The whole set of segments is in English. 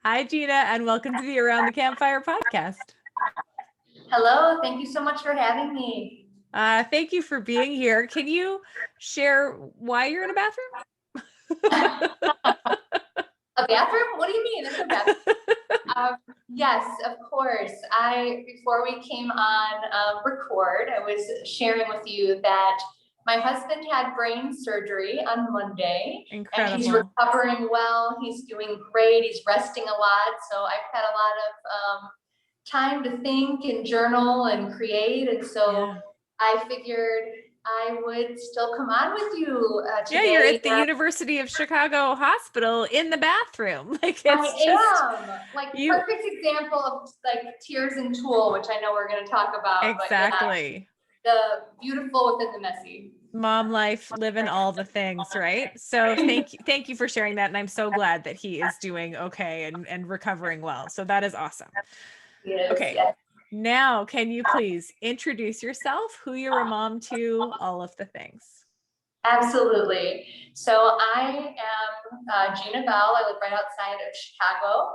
Hi, Gina, and welcome to the Around the Campfire podcast. Hello, thank you so much for having me. Thank you for being here. Can you share why you're in a bathroom? A bathroom? What do you mean? There's no bathroom. Yes, of course. Before we came on record, I was sharing with you that my husband had brain surgery on Monday. Incredible. And he's recovering well. He's doing great. He's resting a lot. So I've had a lot of time to think and journal and create. And so I figured I would still come on with you today. Yeah, you're at the University of Chicago Hospital in the bathroom. Like Perfect example of like Tears and Tulle, which I know we're going to talk about. Exactly. But yeah, the beautiful within the messy. Mom life, living all the things, right? So thank you for sharing that. And I'm so glad that he is doing okay and recovering well. So that is awesome. Yes, okay. Yes. Now, can you please introduce yourself, who you're a mom to, all of the things? Absolutely. So I am Gina Bell. I live right outside of Chicago,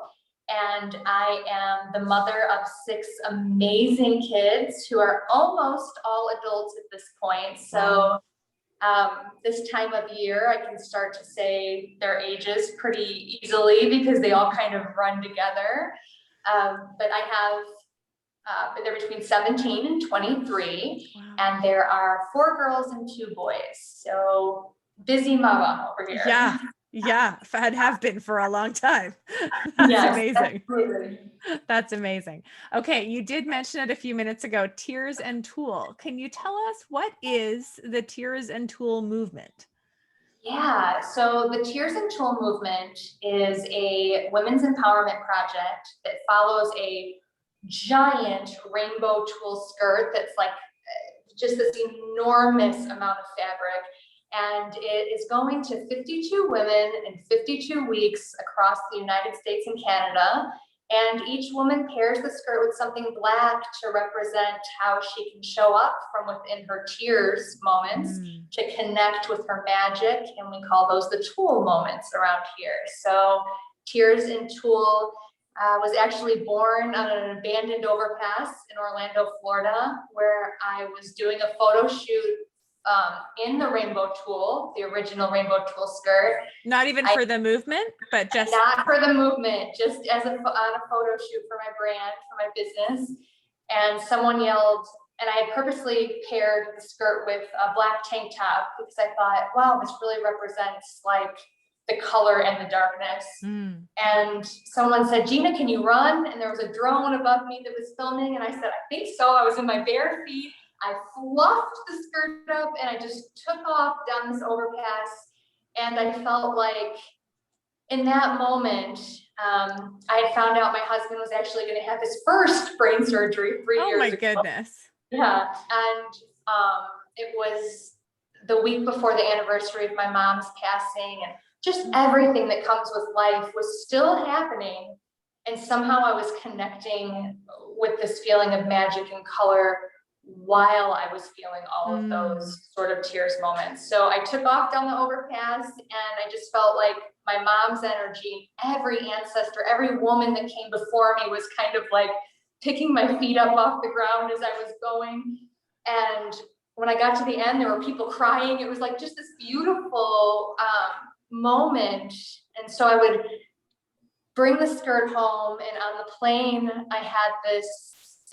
and I am the mother of 6 amazing kids who are almost all adults at this point. So this time of year, I can start to say their ages pretty easily because they all kind of run together. But I have they're between 17 and 23, and there are 4 girls and 2 boys. So busy mama over here. Yeah, have been for a long time. That's amazing. Absolutely. That's amazing. Okay, you did mention it a few minutes ago, Tears and Tulle. Can you tell us what is the Tears and Tulle movement? Yeah, so the Tears and Tulle Movement is a women's empowerment project that follows a giant rainbow tulle skirt that's like just this enormous amount of fabric, and it is going to 52 women in 52 weeks across the United States and Canada. And each woman pairs the skirt with something black to represent how she can show up from within her tears moments to connect with her magic. And we call those the Tulle moments around here. So Tears and Tulle was actually born on an abandoned overpass in Orlando, Florida, where I was doing a photo shoot in the rainbow tulle, the original rainbow tulle skirt. Not even for the movement, but just not for the movement, just as on a photo shoot for my brand, for my business. And someone yelled, and I had purposely paired the skirt with a black tank top because I thought, wow, this really represents like the color and the darkness. And someone said, Gina, can you run? And there was a drone above me that was filming. And I said, I think so. I was in my bare feet. I fluffed the skirt up and I just took off down this overpass. And I felt like in that moment, I had found out my husband was actually going to have his first brain surgery 3 years ago. Oh my goodness. Yeah. And it was the week before the anniversary of my mom's passing, and just everything that comes with life was still happening. And somehow I was connecting with this feeling of magic and color while I was feeling all of those sort of tears moments. So I took off down the overpass, and I just felt like my mom's energy, every ancestor, every woman that came before me was kind of like picking my feet up off the ground as I was going. And when I got to the end, there were people crying. It was like just this beautiful moment. And so I would bring the skirt home, and on the plane,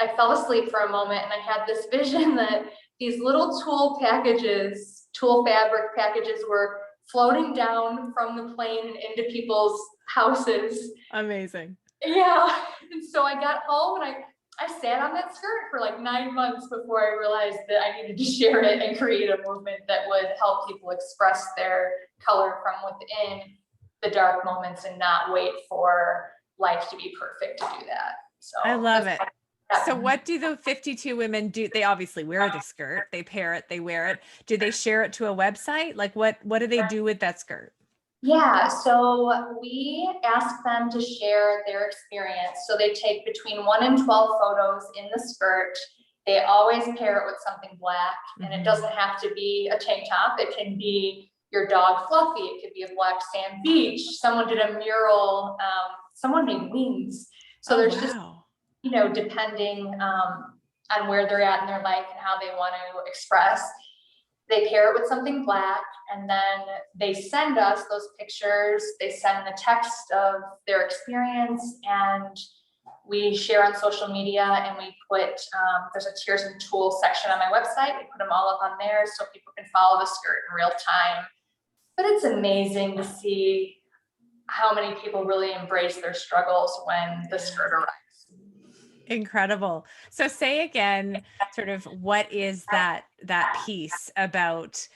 I fell asleep for a moment, and I had this vision that these little tulle fabric packages were floating down from the plane and into people's houses. Amazing. Yeah. And so I got home, and I sat on that skirt for like 9 months before I realized that I needed to share it and create a movement that would help people express their color from within the dark moments and not wait for life to be perfect to do that. So I love it. So what do the 52 women do? They obviously wear the skirt, they pair it, they wear it. Do they share it to a website? Like what do they do with that skirt? Yeah, so we ask them to share their experience. So they take between 1 and 12 photos in the skirt. They always pair it with something black, and it doesn't have to be a tank top. It can be your dog Fluffy. It could be a black sand beach. Someone did a mural someone made wings. So Oh, there's just, wow. depending on where they're at in their life and how they want to express, they pair it with something black, and then they send us those pictures. They send the text of their experience, and we share on social media, and we put, there's a Tears and Tulle section on my website. We put them all up on there so people can follow the skirt in real time. But it's amazing to see how many people really embrace their struggles when the skirt arrives. Incredible. So say again, sort of what is that piece about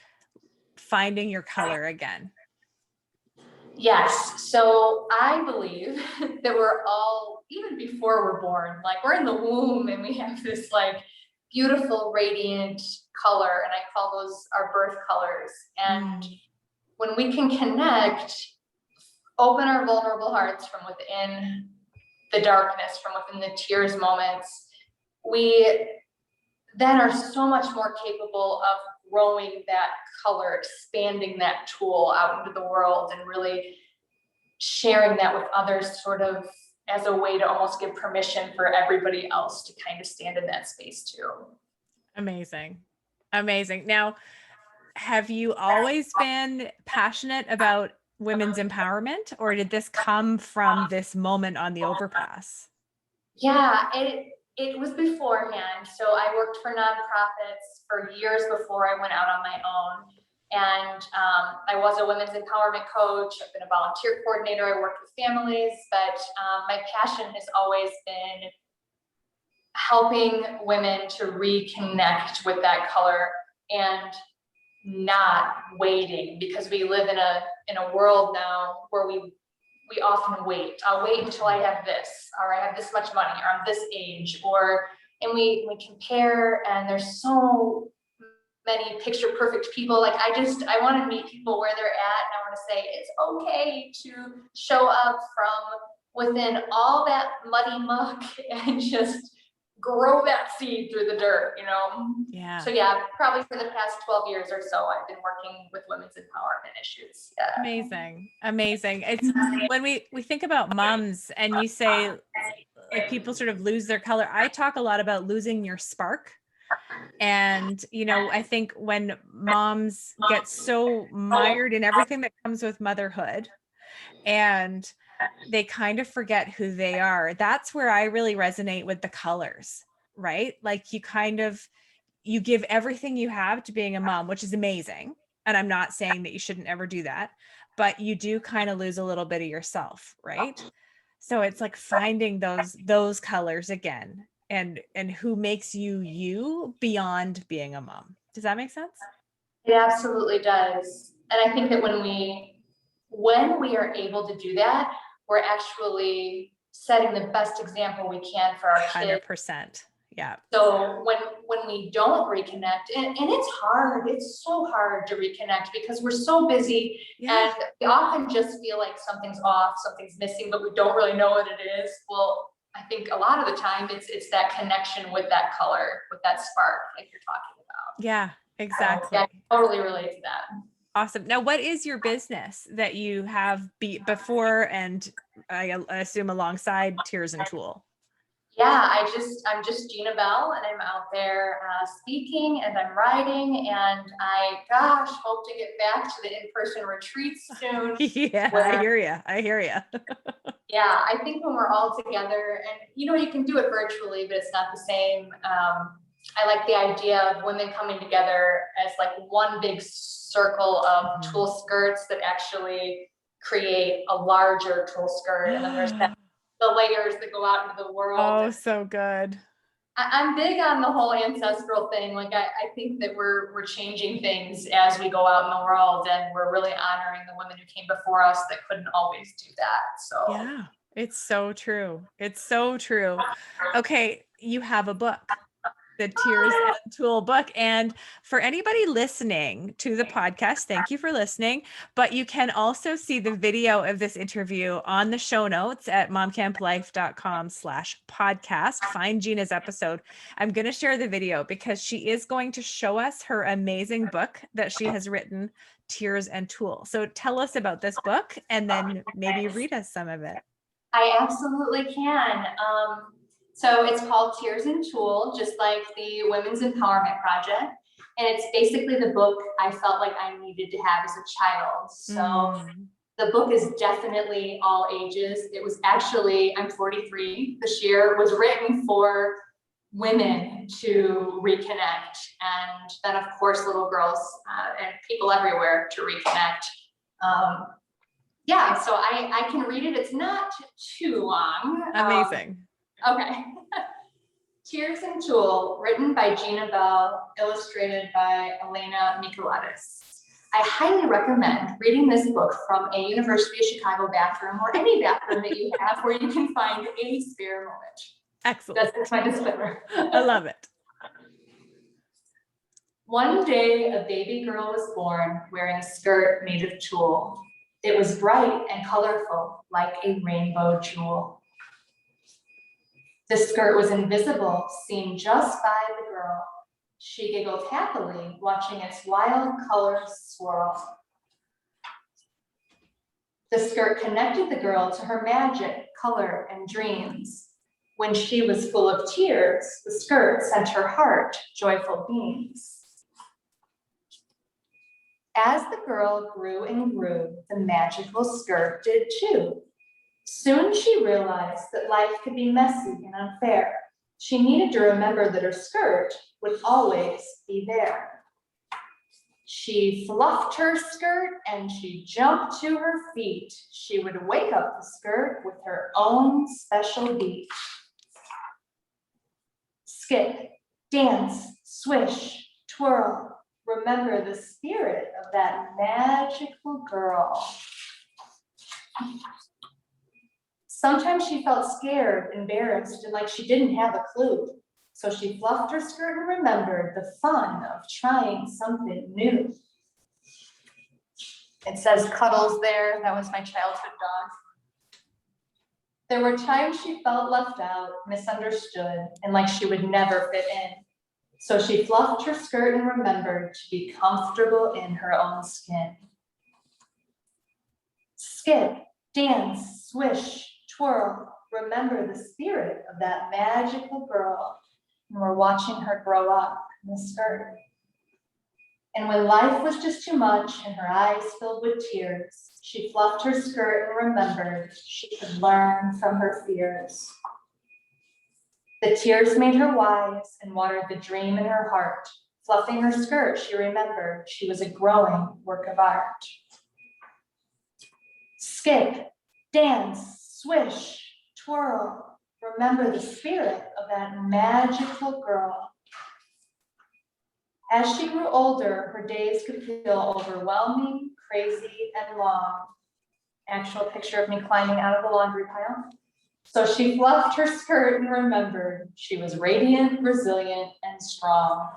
finding your color again? Yes. So I believe that we're all, even before we're born, like we're in the womb and we have this like beautiful, radiant color. And I call those our birth colors. And when we can connect, open our vulnerable hearts from within the darkness, from within the tears moments, we then are so much more capable of growing that color, expanding that tool out into the world, and really sharing that with others, sort of as a way to almost give permission for everybody else to kind of stand in that space too. Amazing. Amazing. Now, have you always been passionate about women's empowerment, or did this come from this moment on the overpass? Yeah, it was beforehand. So I worked for nonprofits for years before I went out on my own. And I was a women's empowerment coach. I've been a volunteer coordinator. I worked with families, but my passion has always been helping women to reconnect with that color and not waiting, because we live in a world now where we often wait. I'll wait until I have this, or I have this much money, or I'm this age, and we compare, and there's so many picture perfect people. Like I want to meet people where they're at, and I want to say it's okay to show up from within all that muddy muck and just grow that seed through the dirt, Yeah. So yeah, probably for the past 12 years or so, I've been working with women's empowerment issues. Yeah. Amazing. Amazing. It's when we think about moms and you say like people sort of lose their color. I talk a lot about losing your spark. And, I think when moms get so mired in everything that comes with motherhood and they kind of forget who they are, that's where I really resonate with the colors, right? Like you give everything you have to being a mom, which is amazing. And I'm not saying that you shouldn't ever do that, but you do kind of lose a little bit of yourself, right? So it's like finding those colors again, and who makes you beyond being a mom. Does that make sense? It absolutely does. And I think that when we are able to do that, we're actually setting the best example we can for our kids. 100%. Yeah. So when we don't reconnect, and it's hard, it's so hard to reconnect because we're so busy. Yeah. And we often just feel like something's off, something's missing, but we don't really know what it is. Well, I think a lot of the time it's that connection with that color, with that spark like you're talking about. Yeah, exactly. Yeah, I totally relate to that. Awesome. Now, what is your business that you have before, and I assume alongside Tears and Tulle? Yeah, I'm just Gina Bell, and I'm out there speaking, and I'm writing, and hope to get back to the in-person retreats soon. Yeah, I hear you. Yeah, I think when we're all together, and you can do it virtually, but it's not the same. I like the idea of women coming together as like one big circle of tulle skirts that actually create a larger tulle skirt, and then there's the layers that go out into the world. Oh, so good. I'm big on the whole ancestral thing. Like I think that we're changing things as we go out in the world, and we're really honoring the women who came before us that couldn't always do that. So yeah, it's so true. It's so true. Okay, you have a book, the Tears and Tulle book. And for anybody listening to the podcast, thank you for listening. But you can also see the video of this interview on the show notes at momcamplife.com/podcast. Find Gina's episode. I'm going to share the video because she is going to show us her amazing book that she has written, Tears and Tulle. So tell us about this book and then maybe read us some of it. I absolutely can. So it's called Tears and Tulle, just like the Women's Empowerment Project. And it's basically the book I felt like I needed to have as a child. So the book is definitely all ages. It was actually, I'm 43 this year, was written for women to reconnect. And then of course, little girls and people everywhere to reconnect. Yeah, so I can read it. It's not too long. Amazing. Okay. Tears and Tulle, written by Gina Bell, illustrated by Elena Michaelides. I highly recommend reading this book from a University of Chicago bathroom or any bathroom that you have where you can find a spare moment. Excellent. That's my disclaimer. I love it. One day, a baby girl was born wearing a skirt made of tulle. It was bright and colorful, like a rainbow jewel. The skirt was invisible, seen just by the girl. She giggled happily, watching its wild colors swirl. The skirt connected the girl to her magic, color, and dreams. When she was full of tears, the skirt sent her heart joyful beams. As the girl grew and grew, the magical skirt did too. Soon she realized that life could be messy and unfair. She needed to remember that her skirt would always be there. She fluffed her skirt and she jumped to her feet. She would wake up the skirt with her own special beat. Skip, dance, swish, twirl. Remember the spirit of that magical girl. Sometimes she felt scared, embarrassed, and like she didn't have a clue. So she fluffed her skirt and remembered the fun of trying something new. It says Cuddles there. That was my childhood dog. There were times she felt left out, misunderstood, and like she would never fit in. So she fluffed her skirt and remembered to be comfortable in her own skin. Skip, dance, swish, twirl. Remember the spirit of that magical girl. And we're watching her grow up in the skirt. And when life was just too much and her eyes filled with tears, she fluffed her skirt and remembered she could learn from her fears. The tears made her wise and watered the dream in her heart. Fluffing her skirt, she remembered she was a growing work of art. Skip, dance, swish, twirl. Remember the spirit of that magical girl. As she grew older, her days could feel overwhelming, crazy, and long. Actual picture of me climbing out of the laundry pile. So she fluffed her skirt and remembered she was radiant, resilient, and strong.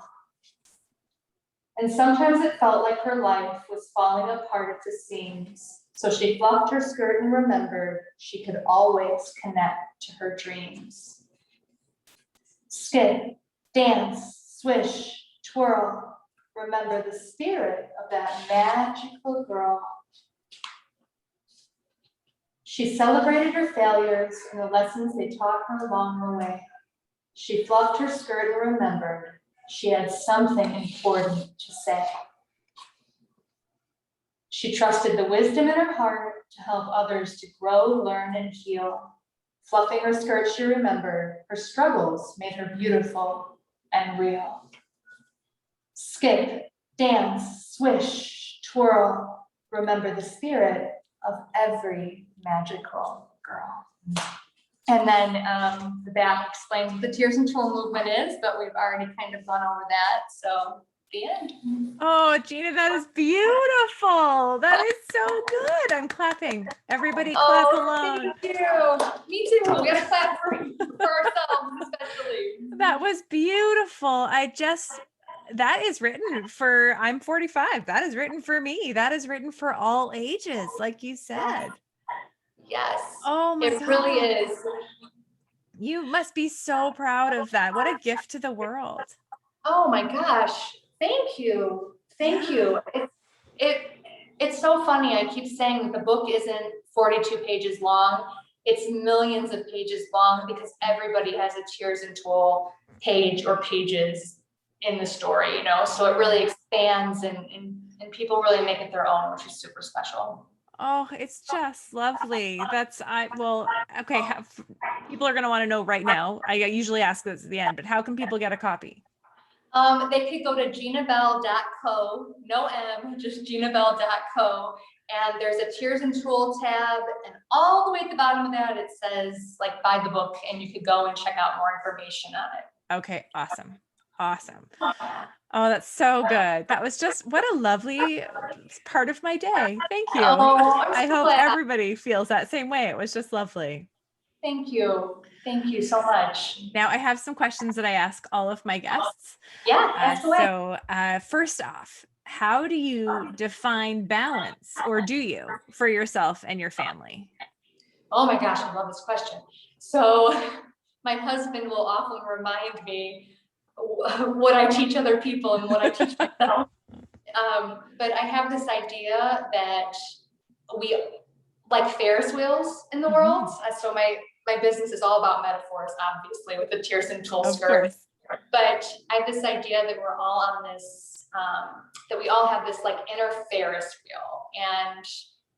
And sometimes it felt like her life was falling apart at the seams. So she fluffed her skirt and remembered she could always connect to her dreams. Skip, dance, swish, twirl. Remember the spirit of that magical girl. She celebrated her failures and the lessons they taught her along the way. She fluffed her skirt and remembered she had something important to say. She trusted the wisdom in her heart to help others to grow, learn, and heal. Fluffing her skirt, she remembered her struggles made her beautiful and real. Skip, dance, swish, twirl. Remember the spirit of every magical girl. And then the back explains what the Tears and Tulle Movement is, but we've already kind of gone over that. So the end. Oh, Gina, that is beautiful. That is so good. I'm clapping. Everybody clap along. Thank you. Me too. We gotta clap for ourselves, especially. That was beautiful. That is written for, I'm 45. That is written for me. That is written for all ages, like you said. Yes. Oh my God. It really is. You must be so proud of that. What a gift to the world. Oh my gosh. Thank you. Thank you. It's so funny. I keep saying that the book isn't 42 pages long. it's millions of pages long because everybody has a Tears and Tulle page or pages in the story, you know, so it really expands and people really make it their own, which is super special. Oh, it's just lovely. Okay. People are going to want to know right now. I usually ask this at the end, but how can people get a copy? They could go to ginabell.co, no M, just ginabell.co. And there's a Tears and Tulle tab, and all the way at the bottom of that, it says like buy the book, and you could go and check out more information on it. Okay. Awesome. Awesome. Oh, that's so good. That was just, what a lovely part of my day. Thank you. Oh, I hope everybody feels that same way. It was just lovely. Thank you. Thank you so much. Now I have some questions that I ask all of my guests. Yeah, ask away. First off, how do you define balance, or do you, for yourself and your family? Oh my gosh, I love this question. So my husband will often remind me what I teach other people and what I teach myself. But I have this idea that we like Ferris wheels in the world. So my business is all about metaphors, obviously, with the Tears and Tulle skirt. But I have this idea that we're all on this, that we all have this like inner Ferris wheel, and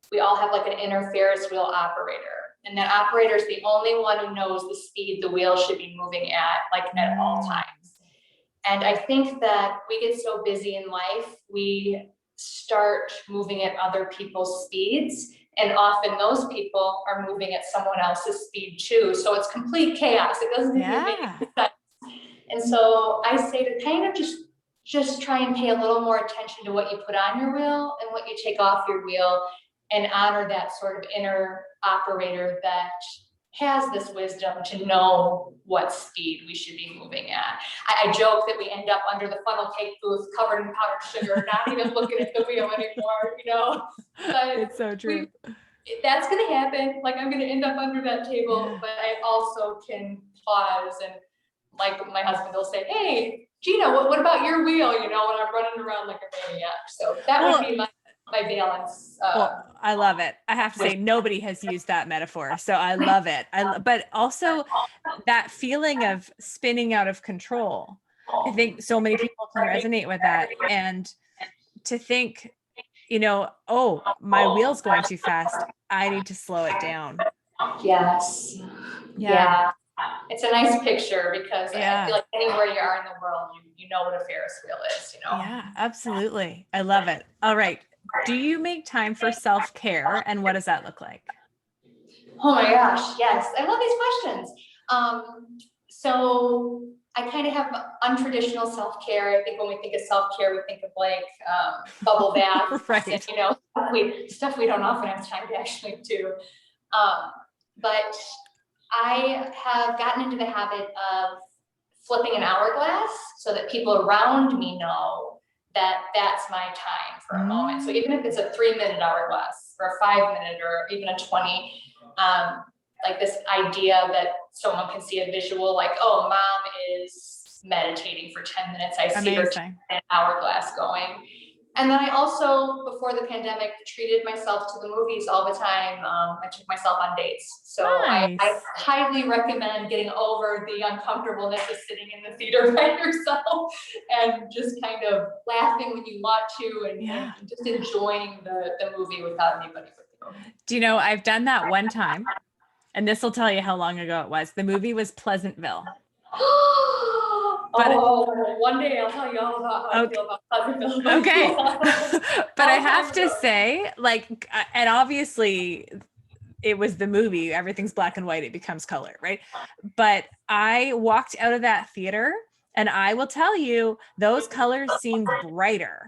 we all have like an inner Ferris wheel operator. And that operator is the only one who knows the speed the wheel should be moving at, like at all times. And I think that we get so busy in life, we start moving at other people's speeds. And often those people are moving at someone else's speed too. So it's complete chaos. It doesn't even make sense. And so I say to kind of just try and pay a little more attention to what you put on your wheel and what you take off your wheel, and honor that sort of inner operator that has this wisdom to know what speed we should be moving at. I joke that we end up under the funnel cake booth covered in powdered sugar, not even looking at the wheel anymore, you know? But it's so true. That's gonna happen. Like, I'm gonna end up under that table, but I also can pause, and like my husband will say, hey, Gina, what about your wheel? You know, when I'm running around like a maniac. So that would be my balance. I love it. I have to say, nobody has used that metaphor, so I love it. But also that feeling of spinning out of control. I think so many people can resonate with that, and to think, you know, oh, my wheel's going too fast. I need to slow it down. Yes. Yeah. It's a nice picture because I feel like anywhere you are in the world, you know what a Ferris wheel is, you know? Yeah, absolutely. I love it. All right. Do you make time for self-care, and what does that look like? Oh my gosh, yes. I love these questions. So I kind of have untraditional self-care. I think when we think of self-care, we think of like bubble baths, right. And, you know, stuff we don't often have time to actually do. But I have gotten into the habit of flipping an hourglass so that people around me know that that's my time for a moment. So even if it's a 3-minute hourglass or a 5-minute or even a 20, like this idea that someone can see a visual, like, oh, mom is meditating for 10 minutes. I see her an hourglass going. And then I also, before the pandemic, treated myself to the movies all the time. I took myself on dates. So I highly recommend getting over the uncomfortableness of sitting in the theater by yourself and just kind of laughing when you want to, and just enjoying the movie without anybody with you. Do you know, I've done that one time, and this will tell you how long ago it was. The movie was Pleasantville. But one day I'll tell you all about how I feel about Pleasantville. Okay. But I have to say, like, and obviously it was the movie, everything's black and white, it becomes color, right? But I walked out of that theater, and I will tell you, those colors seemed brighter.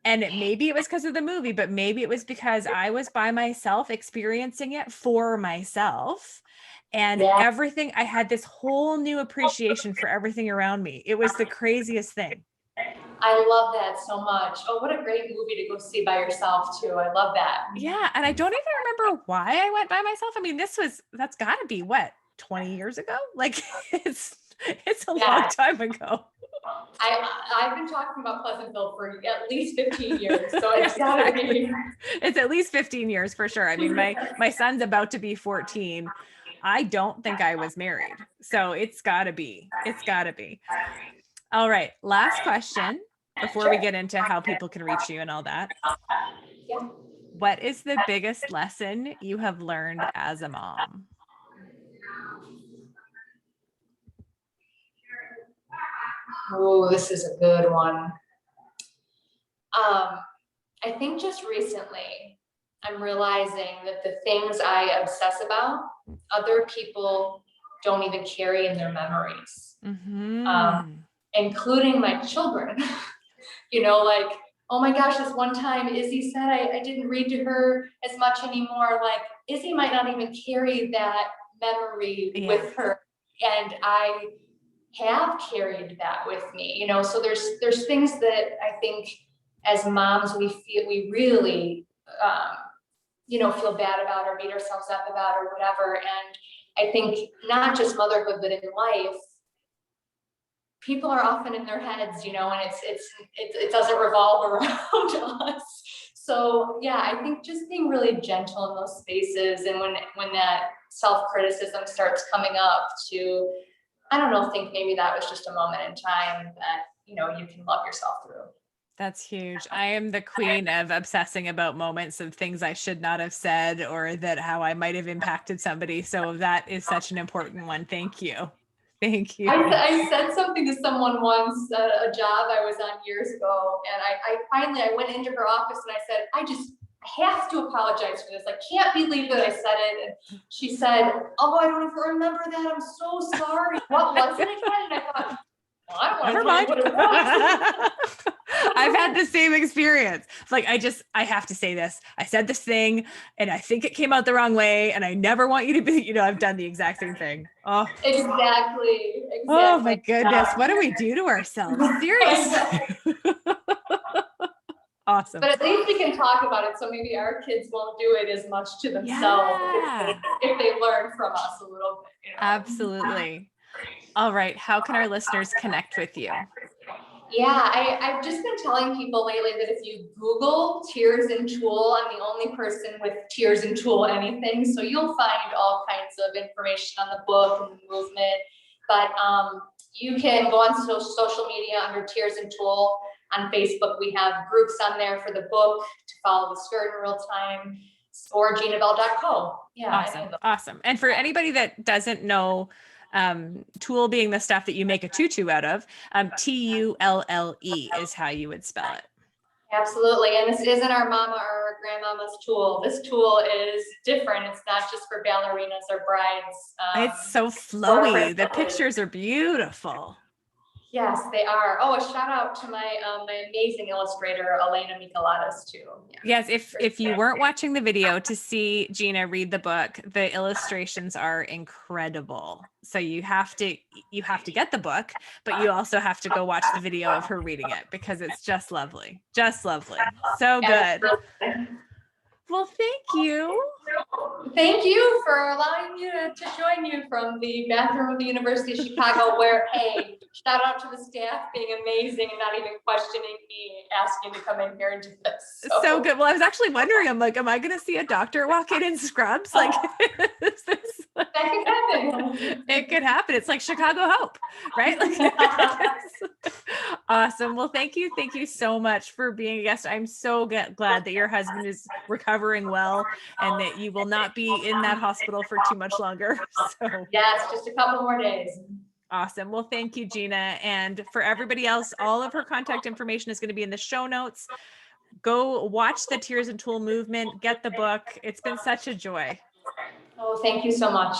And maybe it was because of the movie, but maybe it was because I was by myself experiencing it for myself. And everything, I had this whole new appreciation for everything around me. It was the craziest thing. I love that so much. Oh, what a great movie to go see by yourself too. I love that. Yeah. And I don't even remember why I went by myself. I mean, that's gotta be what, 20 years ago? Like it's a long time ago. I've been talking about Pleasantville for at least 15 years, so it's gotta be. It's at least 15 years for sure. I mean, my son's about to be 14. I don't think I was married. So it's gotta be. It's gotta be. All right. Last question before we get into how people can reach you and all that. Yeah. What is the biggest lesson you have learned as a mom? Oh, this is a good one. I think just recently, I'm realizing that the things I obsess about, other people don't even carry in their memories, including my children. You know, like, oh my gosh, this one time Izzy said I didn't read to her as much anymore. Like, Izzy might not even carry that memory with her. And I have carried that with me, you know, so there's things that I think as moms, we really, you know, feel bad about or beat ourselves up about or whatever. And I think not just motherhood, but in life, people are often in their heads, you know, and it doesn't revolve around us. So yeah, I think just being really gentle in those spaces, and when that self-criticism starts coming up, to, I don't know, think maybe that was just a moment in time that, you know, you can love yourself through. That's huge. I am the queen of obsessing about moments of things I should not have said, or that how I might have impacted somebody. So that is such an important one. Thank you. Thank you. I said something to someone once at a job I was on years ago, and I went into her office and I said, I have to apologize for this. I can't believe that I said it. And she said, oh, I don't even remember that. I'm so sorry. What was it again? And I thought, well, I don't want to tell you what it was. I've had the same experience. It's like, I have to say this. I said this thing and I think it came out the wrong way, and I never want you to be, you know, I've done the exact same thing. Oh, exactly. Oh my goodness. What do we do to ourselves? Seriously. Awesome. But at least we can talk about it, so maybe our kids won't do it as much to themselves if they learn from us a little bit. You know? Absolutely. All right. How can our listeners connect with you? Yeah, I've just been telling people lately that if you Google Tears and Tulle, I'm the only person with Tears and Tulle anything, so you'll find all kinds of information on the book and the movement. But you can go on social media under Tears and Tulle. On Facebook, we have groups on there for the book to follow the skirt in real time, or GinaBell.co. Yeah. Awesome. And for anybody that doesn't know, tulle being the stuff that you make a tutu out of, Tulle is how you would spell it. Absolutely. And this isn't our mama or our grandmama's tulle. This tulle is different. It's not just for ballerinas or brides. It's so flowy. The pictures are beautiful. Yes, they are. Oh, a shout out to my my amazing illustrator, Elena Micheladas, too. Yeah. Yes, if you weren't watching the video to see Gina read the book, the illustrations are incredible. So you have to get the book, but you also have to go watch the video of her reading it, because it's just lovely. Just lovely. So good. Well, thank you. Thank you for allowing me to join you from the bathroom of the University of Chicago, where, hey, shout out to the staff being amazing and not even questioning me, asking to come in here and do this. So good. Well, I was actually wondering, I'm like, am I going to see a doctor walk in scrubs? Like, is this, that could happen. It could happen. It's like Chicago Hope, right? Like, awesome. Well, thank you. Thank you so much for being a guest. I'm so glad that your husband is recovering well and that you will not be in that hospital for too much longer. So yes, just a couple more days. Awesome. Well, thank you, Gina. And for everybody else, all of her contact information is going to be in the show notes. Go watch the Tears and Tulle Movement, get the book. It's been such a joy. Oh, thank you so much.